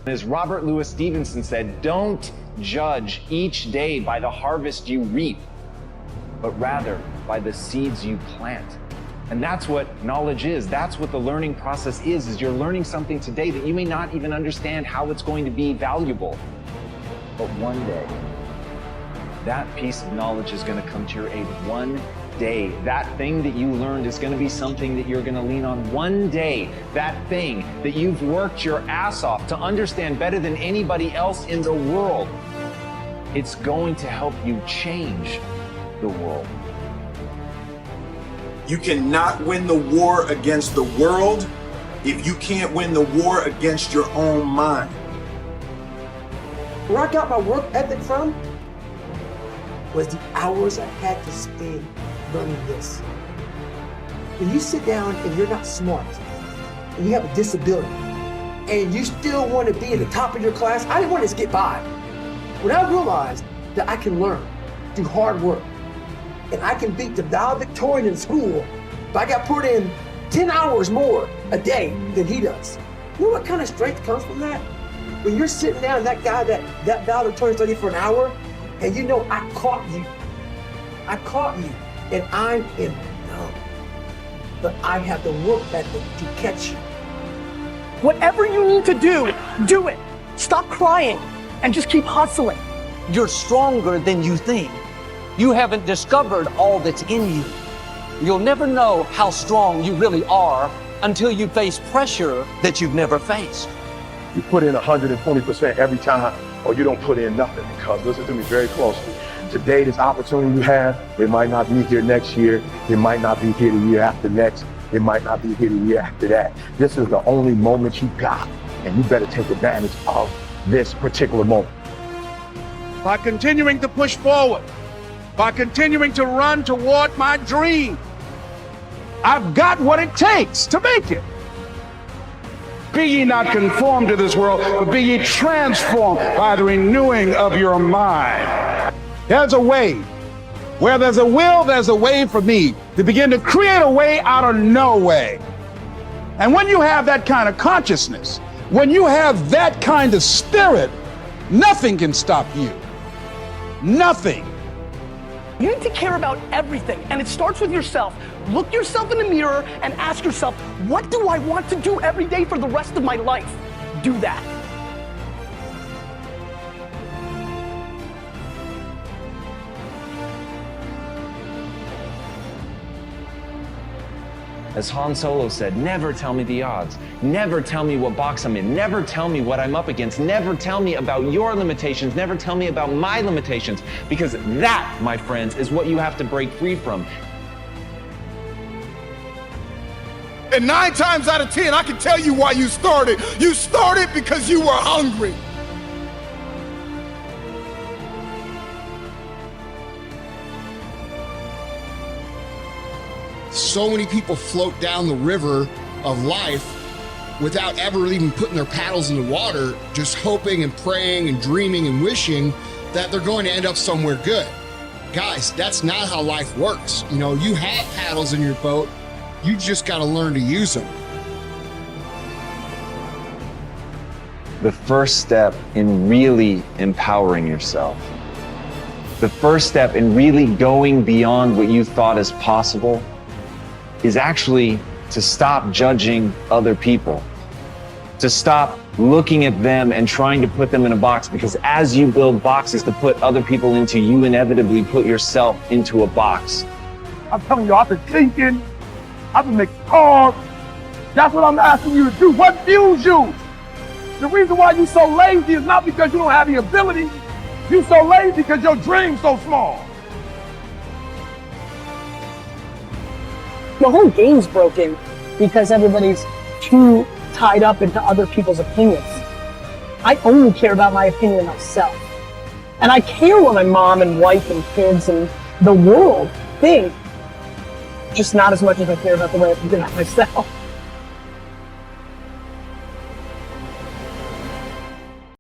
As Robert Louis Stevenson said, don't judge each day by the harvest you reap, but rather by the seeds you plant. And that's what knowledge is. That's what the learning process is you're learning something today that you may not even understand how it's going to be valuable. But one day, that piece of knowledge is going to come to your aid. One day, that thing that you learned is going to be something that you're going to lean on. One day, that thing that you've worked your ass off to understand better than anybody else in the world, it's going to help you change the world. You cannot win the war against the world if you can't win the war against your own mind. Where I got my work ethic from was the hours I had to spend learning this. When you sit down and you're not smart, and you have a disability, and you still want to be at the top of your class, I didn't want to just get by. When I realized that I can learn through hard work, and I can beat the valedictorian in school, but I got put in 10 hours more a day than he does. You know what kind of strength comes from that? When you're sitting down and that guy, that valedictorian studied for an hour, and you know I caught you, and I'm in no, but I have the work ethic to catch you. Whatever you need to do it. Stop crying and just keep hustling. You're stronger than you think. You haven't discovered all that's in you. You'll never know how strong you really are until you face pressure that you've never faced. You put in 120% every time, or you don't put in nothing. Because listen to me very closely. Today, this opportunity you have, it might not be here next year. It might not be here the year after next. It might not be here the year after that. This is the only moment you got, and you better take advantage of this particular moment. By continuing to push forward, by continuing to run toward my dream, I've got what it takes to make it. Be ye not conformed to this world, but be ye transformed by the renewing of your mind. There's a way. Where there's a will, there's a way for me to begin to create a way out of no way. And when you have that kind of consciousness, when you have that kind of spirit, nothing can stop you. Nothing. You need to care about everything, and it starts with yourself. Look yourself in the mirror and ask yourself, what do I want to do every day for the rest of my life? Do that. As Han Solo said, never tell me the odds. Never tell me what box I'm in. Never tell me what I'm up against. Never tell me about your limitations. Never tell me about my limitations. Because that, my friends, is what you have to break free from. And 9 times out of 10, I can tell you why you started. You started because you were hungry. So many people float down the river of life without ever even putting their paddles in the water, just hoping and praying and dreaming and wishing that they're going to end up somewhere good. Guys, that's not how life works. You know, you have paddles in your boat, you just got to learn to use them. The first step in really empowering yourself, the first step in really going beyond what you thought is possible, is actually to stop judging other people, to stop looking at them and trying to put them in a box, because as you build boxes to put other people into, you inevitably put yourself into a box. I'm telling you, I've been thinking, I've been making calls. That's what I'm asking you to do. What fuels you? The reason why you're so lazy is not because you don't have the ability. You're so lazy because your dream's so small. The whole game's broken because everybody's too tied up into other people's opinions. I only care about my opinion of myself. And I care what my mom and wife and kids and the world think, just not as much as I care about the way I think about myself.